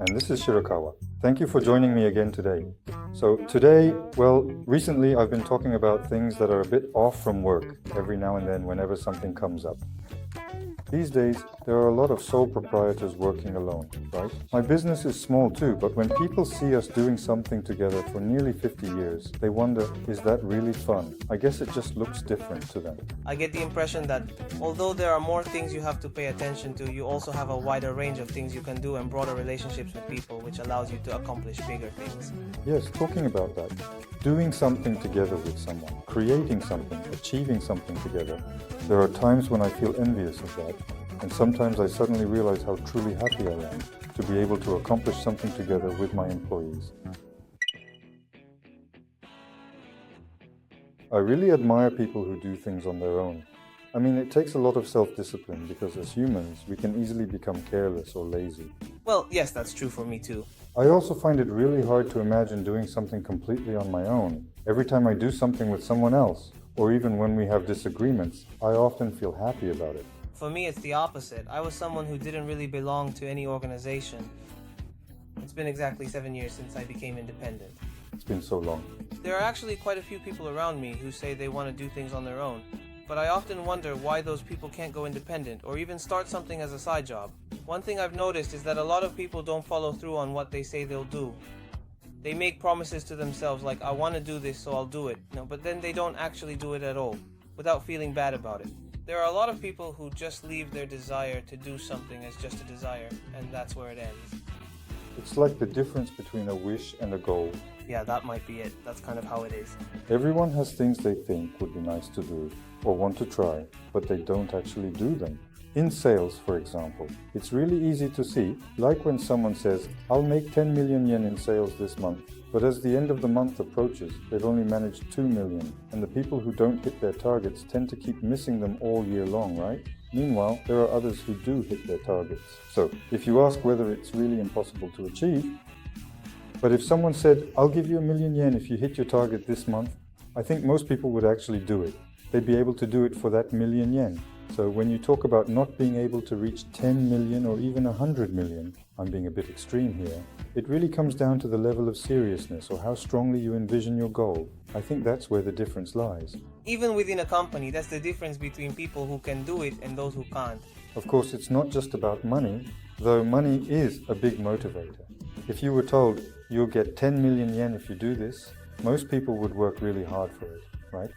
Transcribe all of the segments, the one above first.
And this is Shirokawa. Thank you for joining me again today. So today, recently I've been talking about things that are a bit off from work every now and then whenever something comes up. These days, there are a lot of sole proprietors working alone, right? My business is small too, but when people see us doing something together for nearly 50 years, they wonder, is that really fun? I guess it just looks different to them. I get the impression that although there are more things you have to pay attention to, you also have a wider range of things you can do and broader relationships with people, which allows you to accomplish bigger things. Yes, talking about that. Doing something together with someone, creating something, achieving something together. There are times when I feel envious of that, and sometimes I suddenly realize how truly happy I am to be able to accomplish something together with my employees. I really admire people who do things on their own. I mean, it takes a lot of self-discipline because as humans, we can easily become careless or lazy. Well, yes, that's true for me too. I also find it really hard to imagine doing something completely on my own. Every time I do something with someone else, or even when we have disagreements, I often feel happy about it. For me, it's the opposite. I was someone who didn't really belong to any organization. It's been exactly 7 years since I became independent. It's been so long. There are actually quite a few people around me who say they want to do things on their own, but I often wonder why those people can't go independent or even start something as a side job. One thing I've noticed is that a lot of people don't follow through on what they say they'll do. They make promises to themselves like, I want to do this, so I'll do it. But then they don't actually do it at all, without feeling bad about it. There are a lot of people who just leave their desire to do something as just a desire, and that's where it ends. It's like the difference between a wish and a goal. Yeah, that might be it. That's kind of how it is. Everyone has things they think would be nice to do or want to try, but they don't actually do them. In sales, for example, it's really easy to see, like when someone says, I'll make 10 million yen in sales this month, but as the end of the month approaches, they've only managed 2 million, and the people who don't hit their targets tend to keep missing them all year long, right? Meanwhile, there are others who do hit their targets. So, if you ask whether it's really impossible to achieve, but if someone said, I'll give you 1 million yen if you hit your target this month, I think most people would actually do it. They'd be able to do it for that 1 million yen. So when you talk about not being able to reach 10 million or even 100 million, I'm being a bit extreme here, it really comes down to the level of seriousness or how strongly you envision your goal. I think that's where the difference lies. Even within a company, that's the difference between people who can do it and those who can't. Of course, it's not just about money, though money is a big motivator. If you were told, you'll get 10 million yen if you do this, most people would work really hard for it, right?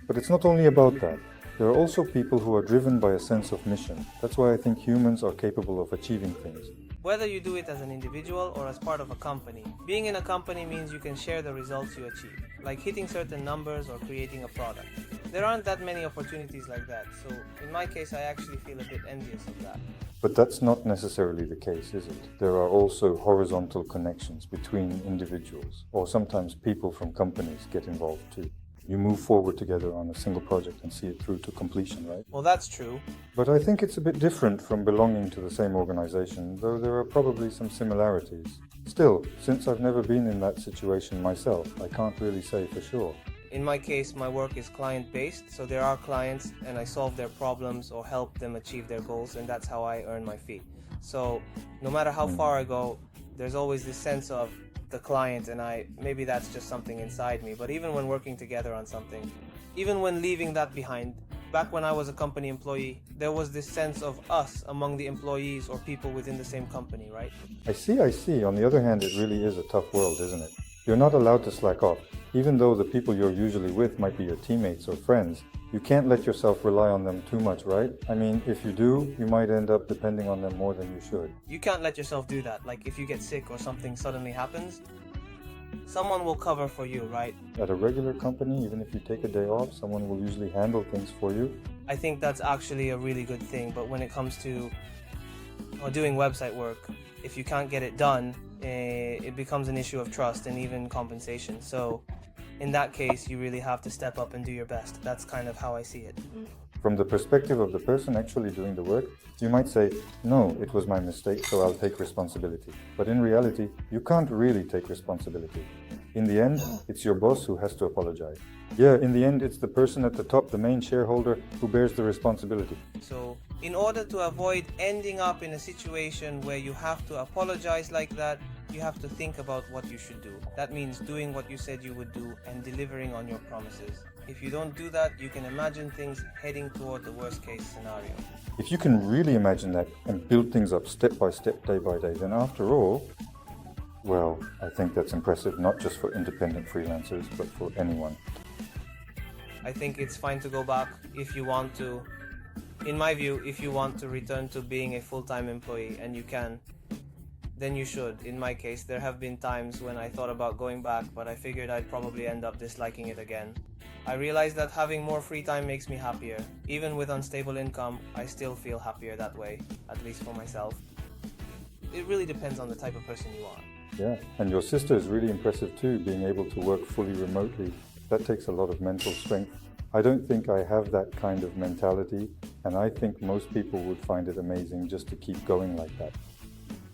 But it's not only about that. There are also people who are driven by a sense of mission. That's why I think humans are capable of achieving things. Whether you do it as an individual or as part of a company, being in a company means you can share the results you achieve, like hitting certain numbers or creating a product. There aren't that many opportunities like that, so in my case I actually feel a bit envious of that. But that's not necessarily the case, is it? There are also horizontal connections between individuals, or sometimes people from companies get involved too. You move forward together on a single project and see it through to completion, right? Well, that's true. But I think it's a bit different from belonging to the same organization, though there are probably some similarities. Still, since I've never been in that situation myself, I can't really say for sure. In my case, my work is client-based, so there are clients and I solve their problems or help them achieve their goals, and that's how I earn my fee. So, no matter how far I go, there's always this sense of the client, and maybe that's just something inside me, but even when working together on something, even when leaving that behind, back when I was a company employee, there was this sense of us among the employees or people within the same company, right? I see. On the other hand, it really is a tough world, isn't it? You're not allowed to slack off. Even though the people you're usually with might be your teammates or friends, you can't let yourself rely on them too much, right? I mean, if you do, you might end up depending on them more than you should. You can't let yourself do that. Like if you get sick or something suddenly happens, someone will cover for you, right? At a regular company, even if you take a day off, someone will usually handle things for you. I think that's actually a really good thing, but when it comes to doing website work, if you can't get it done, it becomes an issue of trust and even compensation. So in that case, you really have to step up and do your best. That's kind of how I see it. From the perspective of the person actually doing the work, you might say, no, it was my mistake, so I'll take responsibility. But in reality, you can't really take responsibility. In the end, it's your boss who has to apologize. Yeah, in the end, it's the person at the top, the main shareholder, who bears the responsibility. So In order to avoid ending up in a situation where you have to apologize like that, you have to think about what you should do. That means doing what you said you would do and delivering on your promises. If you don't do that, you can imagine things heading toward the worst case scenario. If you can really imagine that and build things up step by step, day by day, then after all, well, I think that's impressive, not just for independent freelancers, but for anyone. I think it's fine to go back if you want to. In my view, if you want to return to being a full-time employee, and you can, then you should. In my case, there have been times when I thought about going back, but I figured I'd probably end up disliking it again. I realized that having more free time makes me happier. Even with unstable income, I still feel happier that way, at least for myself. It really depends on the type of person you are. Yeah, and your sister is really impressive too, being able to work fully remotely. That takes a lot of mental strength. I don't think I have that kind of mentality, and I think most people would find it amazing just to keep going like that.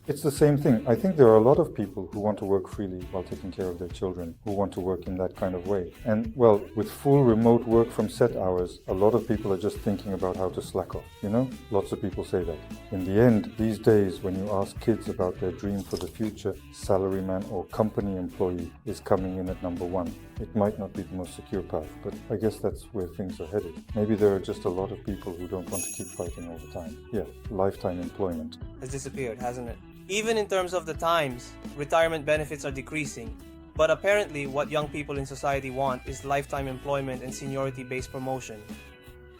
It's the same thing. I think there are a lot of people who want to work freely while taking care of their children, who want to work in that kind of way. And, well, with full remote work from set hours, a lot of people are just thinking about how to slack off, you know? Lots of people say that. In the end, these days, when you ask kids about their dream for the future, salaryman or company employee is coming in at number one. It might not be the most secure path, but I guess that's where things are headed. Maybe there are just a lot of people who don't want to keep fighting all the time. Yeah, lifetime employment has disappeared, hasn't it? Even in terms of the times, retirement benefits are decreasing. But apparently what young people in society want is lifetime employment and seniority-based promotion.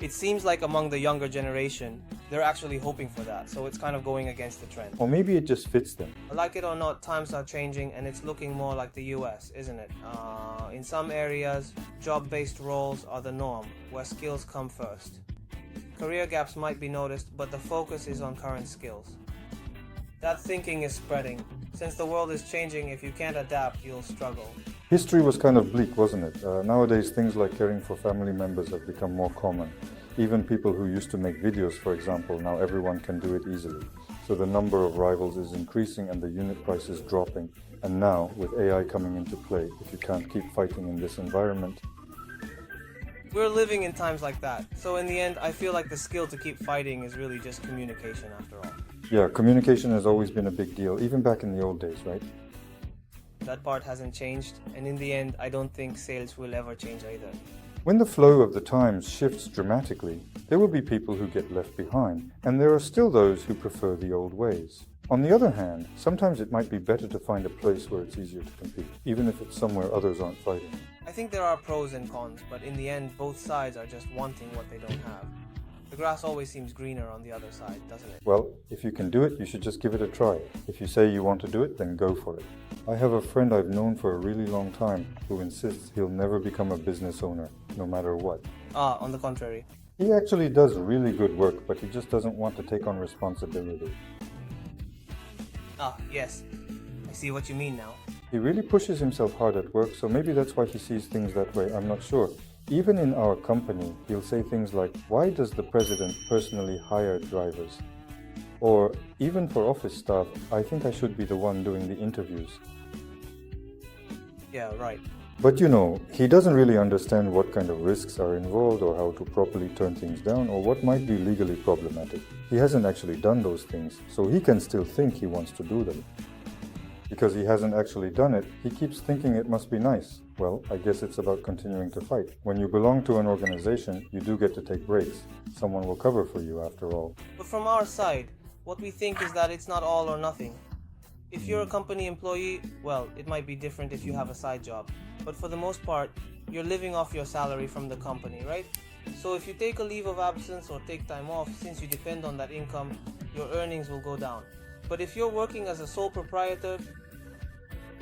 It seems like among the younger generation, they're actually hoping for that, so it's kind of going against the trend. Or maybe it just fits them. Like it or not, times are changing and it's looking more like the US, isn't it? In some areas, job-based roles are the norm, where skills come first. Career gaps might be noticed, but the focus is on current skills. That thinking is spreading. Since the world is changing, if you can't adapt, you'll struggle. History was kind of bleak, wasn't it? Nowadays, things like caring for family members have become more common. Even people who used to make videos, for example, now everyone can do it easily. So the number of rivals is increasing and the unit price is dropping. And now, with AI coming into play, if you can't keep fighting in this environment... We're living in times like that. So in the end, I feel like the skill to keep fighting is really just communication after all. Yeah, communication has always been a big deal, even back in the old days, right? That part hasn't changed, and in the end, I don't think sales will ever change either. When the flow of the times shifts dramatically, there will be people who get left behind, and there are still those who prefer the old ways. On the other hand, sometimes it might be better to find a place where it's easier to compete, even if it's somewhere others aren't fighting. I think there are pros and cons, but in the end, both sides are just wanting what they don't have. The grass always seems greener on the other side, doesn't it? Well, if you can do it, you should just give it a try. If you say you want to do it, then go for it. I have a friend I've known for a really long time who insists he'll never become a business owner, no matter what. On the contrary. He actually does really good work, but he just doesn't want to take on responsibility. Yes. I see what you mean now. He really pushes himself hard at work, so maybe that's why he sees things that way, I'm not sure. Even in our company, he'll say things like, why does the president personally hire drivers? Or, even for office staff, I think I should be the one doing the interviews. Yeah, right. But you know, he doesn't really understand what kind of risks are involved or how to properly turn things down or what might be legally problematic. He hasn't actually done those things, so he can still think he wants to do them. Because he hasn't actually done it, he keeps thinking it must be nice. Well, I guess it's about continuing to fight. When you belong to an organization, you do get to take breaks. Someone will cover for you after all. But from our side, what we think is that it's not all or nothing. If you're a company employee, well, it might be different if you have a side job. But for the most part, you're living off your salary from the company, right? So if you take a leave of absence or take time off, since you depend on that income, your earnings will go down. But if you're working as a sole proprietor,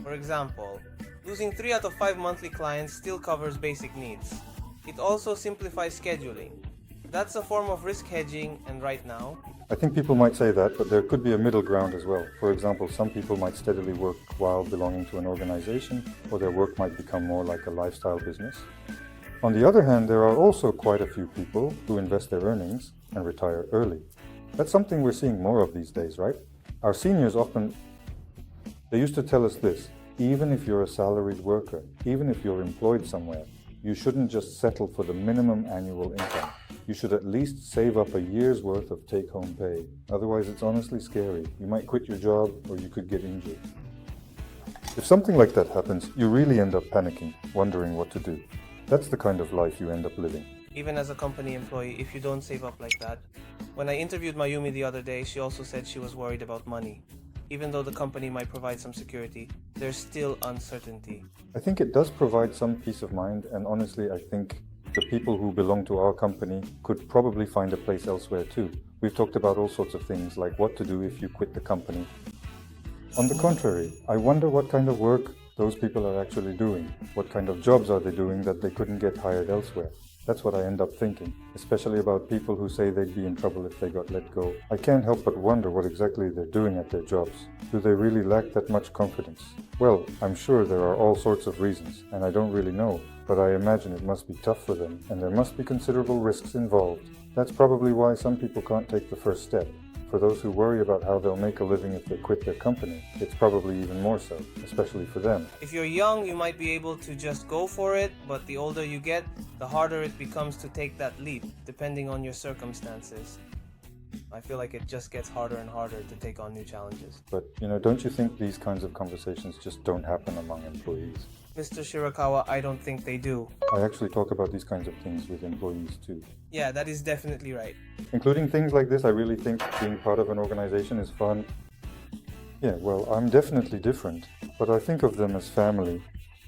for example, losing 3 out of 5 monthly clients still covers basic needs. It also simplifies scheduling. That's a form of risk hedging, and right now... I think people might say that, but there could be a middle ground as well. For example, some people might steadily work while belonging to an organization, or their work might become more like a lifestyle business. On the other hand, there are also quite a few people who invest their earnings and retire early. That's something we're seeing more of these days, right? Our seniors often... They used to tell us this: even if you're a salaried worker, even if you're employed somewhere, you shouldn't just settle for the minimum annual income. you should at least save up a year's worth of take-home pay. Otherwise, it's honestly scary. You might quit your job or you could get injured. If something like that happens, you really end up panicking, wondering what to do. That's the kind of life you end up living. Even as a company employee, if you don't save up like that. When I interviewed Mayumi the other day, she also said she was worried about money. Even though the company might provide some security, there's still uncertainty. I think it does provide some peace of mind, and honestly, I think the people who belong to our company could probably find a place elsewhere too. We've talked about all sorts of things, like what to do if you quit the company. On the contrary, I wonder what kind of work those people are actually doing. What kind of jobs are they doing that they couldn't get hired elsewhere? That's what I end up thinking, especially about people who say they'd be in trouble if they got let go. I can't help but wonder what exactly they're doing at their jobs. Do they really lack that much confidence? Well, I'm sure there are all sorts of reasons, and I don't really know, but I imagine it must be tough for them, and there must be considerable risks involved. That's probably why some people can't take the first step. For those who worry about how they'll make a living if they quit their company, it's probably even more so, especially for them. If you're young, you might be able to just go for it, but the older you get, the harder it becomes to take that leap, depending on your circumstances. I feel like it just gets harder and harder to take on new challenges. But, don't you think these kinds of conversations just don't happen among employees? Mr. Shirakawa, I don't think they do. I actually talk about these kinds of things with employees too. Yeah, that is definitely right. Including things like this, I really think being part of an organization is fun. Yeah, well, I'm definitely different, but I think of them as family.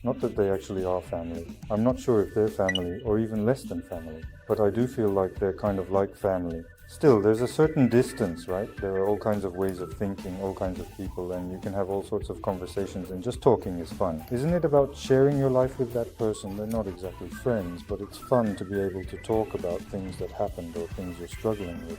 Not that they actually are family. I'm not sure if they're family or even less than family, but I do feel like they're kind of like family. Still, there's a certain distance, right? There are all kinds of ways of thinking, all kinds of people, and you can have all sorts of conversations, and just talking is fun. Isn't it about sharing your life with that person? They're not exactly friends, but it's fun to be able to talk about things that happened or things you're struggling with.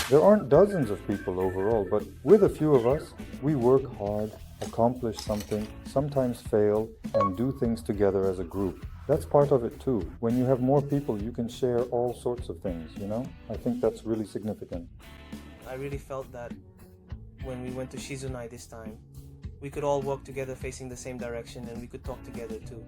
There aren't dozens of people overall, but with a few of us, we work hard, accomplish something, sometimes fail, and do things together as a group. That's part of it too. When you have more people, you can share all sorts of things, I think that's really significant. I really felt that when we went to Shizunai this time. We could all walk together facing the same direction and we could talk together too.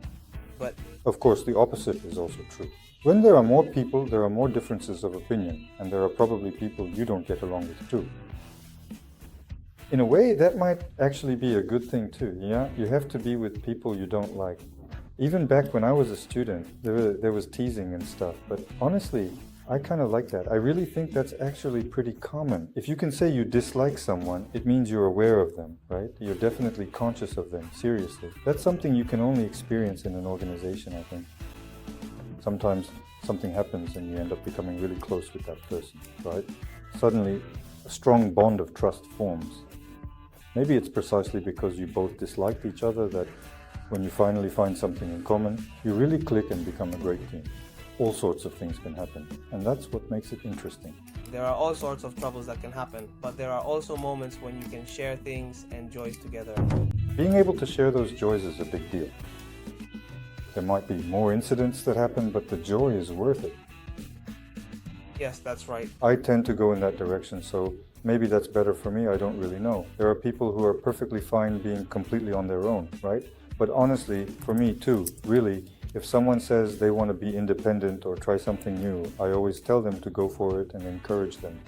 But of course, the opposite is also true. When there are more people, there are more differences of opinion, and there are probably people you don't get along with too. In a way, that might actually be a good thing too, yeah? You have to be with people you don't like. Even back when I was a student, there was teasing and stuff, but honestly, I kind of like that. I really think that's actually pretty common. If you can say you dislike someone, it means you're aware of them, right? You're definitely conscious of them, seriously. That's something you can only experience in an organization, I think. Sometimes something happens and you end up becoming really close with that person, right? Suddenly, a strong bond of trust forms. Maybe it's precisely because you both disliked each other that when you finally find something in common, you really click and become a great team. All sorts of things can happen, and that's what makes it interesting. there are all sorts of troubles that can happen, but there are also moments when you can share things and joys together. Being able to share those joys is a big deal. There might be more incidents that happen, but the joy is worth it. Yes, that's right. I tend to go in that direction, so maybe that's better for me, I don't really know. There are people who are perfectly fine being completely on their own, right? But honestly, for me too, really, if someone says they want to be independent or try something new, I always tell them to go for it and encourage them.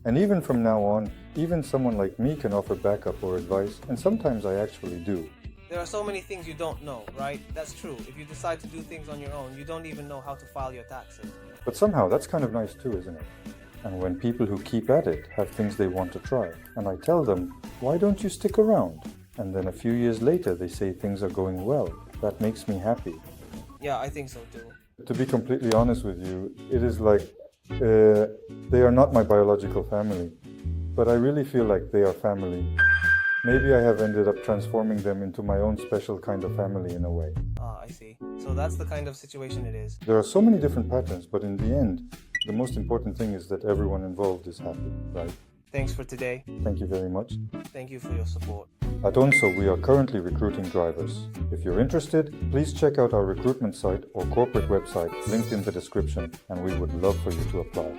And even from now on, even someone like me can offer backup or advice, and sometimes I actually do. There are so many things you don't know, right? That's true. If you decide to do things on your own, you don't even know how to file your taxes. But somehow that's kind of nice too, isn't it? And when people who keep at it have things they want to try, and I tell them, why don't you stick around? And then a few years later they say things are going well. That makes me happy. Yeah, I think so too. To be completely honest with you, it is like they are not my biological family, but I really feel like they are family. Maybe I have ended up transforming them into my own special kind of family in a way. Ah, I see. So that's the kind of situation it is. There are so many different patterns, but in the end, the most important thing is that everyone involved is happy, right? Thanks for today. Thank you very much. Thank you for your support. At Onso, we are currently recruiting drivers. If you're interested, please check out our recruitment site or corporate website linked in the description, and we would love for you to apply.